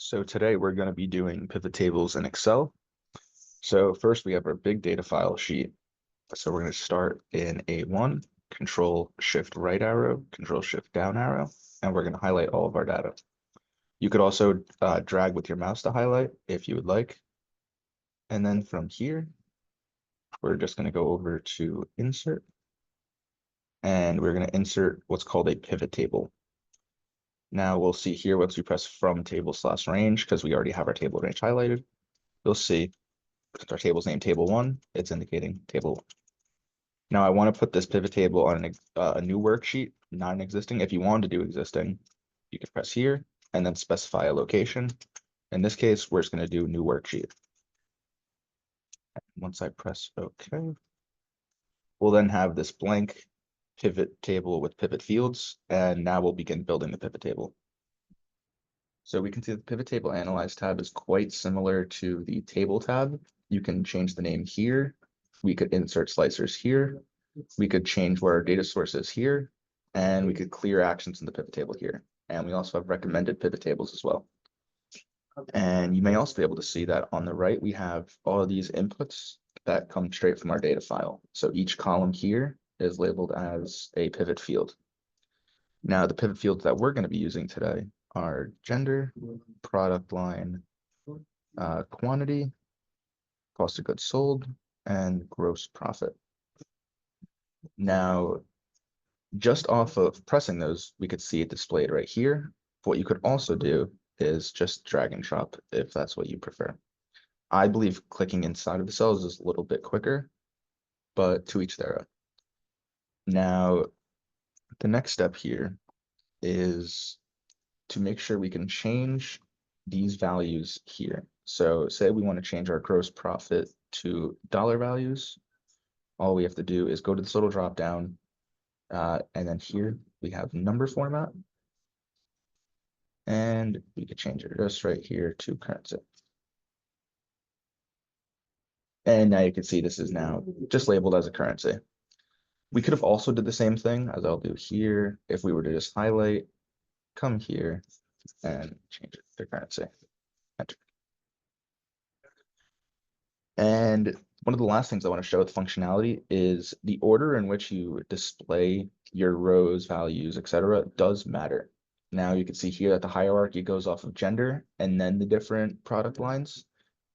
So today we're going to be doing pivot tables in Excel. So first we have our big data file sheet. So we're going to start in A1, Control Shift right arrow, Control Shift down arrow, and we're going to highlight all of our data. You could also drag with your mouse to highlight if you would like. And then from here, we're just going to go over to Insert, and we're going to insert what's called a pivot table. Now we'll see here once we press from table/range, because we already have our table range highlighted, you'll see our table's name table 1, it's indicating table 1. Now I want to put this pivot table on a new worksheet, not an existing. If you want to do existing, you can press here and then specify a location. In this case, we're just going to do new worksheet. Once I press OK, we'll then have this blank pivot table with pivot fields, and now we'll begin building the pivot table. So we can see the pivot table analyze tab is quite similar to the table tab. You can change the name here. We could insert slicers here. We could change where our data source is here, and we could clear actions in the pivot table here. And we also have recommended pivot tables as well. And you may also be able to see that on the right, we have all of these inputs that come straight from our data file. So each column here is labeled as a pivot field. Now, the pivot fields that we're going to be using today are gender, product line, quantity, cost of goods sold, and gross profit. Now, just off of pressing those, we could see it displayed right here. What you could also do is just drag and drop if that's what you prefer. I believe clicking inside of the cells is a little bit quicker, but to each their own. Now, the next step here is to make sure we can change these values here. So say we want to change our gross profit to dollar values. All we have to do is go to this little drop down, and then here we have number format. And we could change it just right here to currency. And now you can see this is now just labeled as a currency. We could have also did the same thing as I'll do here if we were to just highlight, come here, and change it to currency. Enter. And one of the last things I want to show with functionality is the order in which you display your rows, values, etc. does matter. Now you can see here that the hierarchy goes off of gender and then the different product lines.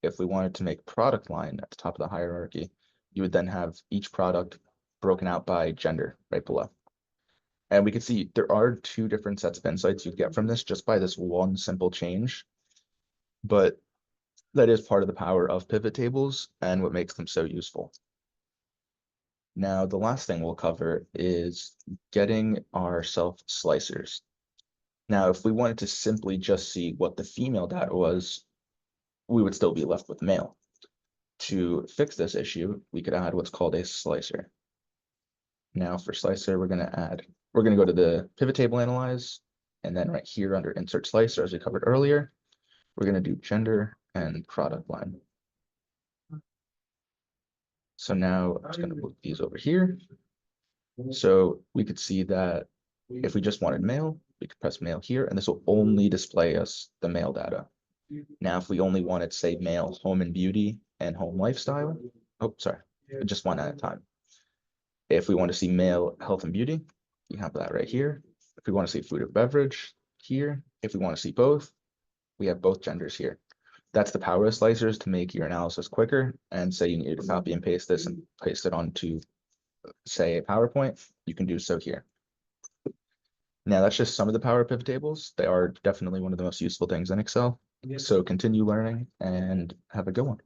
If we wanted to make product line at the top of the hierarchy, you would then have each product broken out by gender right below. And we can see there are two different sets of insights you get from this just by this one simple change. But that is part of the power of pivot tables and what makes them so useful. Now, the last thing we'll cover is getting our self slicers. Now, if we wanted to simply just see what the female data was, we would still be left with male. To fix this issue, we could add what's called a slicer. Now for slicer, we're going to go to the pivot table analyze, and then right here under insert slicer, as we covered earlier, we're going to do gender and product line. So now I'm just going to move these over here. So we could see that if we just wanted male, we could press male here, and this will only display us the male data. Now, if we only wanted, say, male home and beauty and home lifestyle, just one at a time. If we want to see male health and beauty, you have that right here. If we want to see food or beverage here, if we want to see both, we have both genders here. That's the power of slicers to make your analysis quicker. And say you need to copy and paste this and paste it onto, say, a PowerPoint, you can do so here. Now, that's just some of the power of pivot tables. They are definitely one of the most useful things in Excel. So continue learning and have a good one.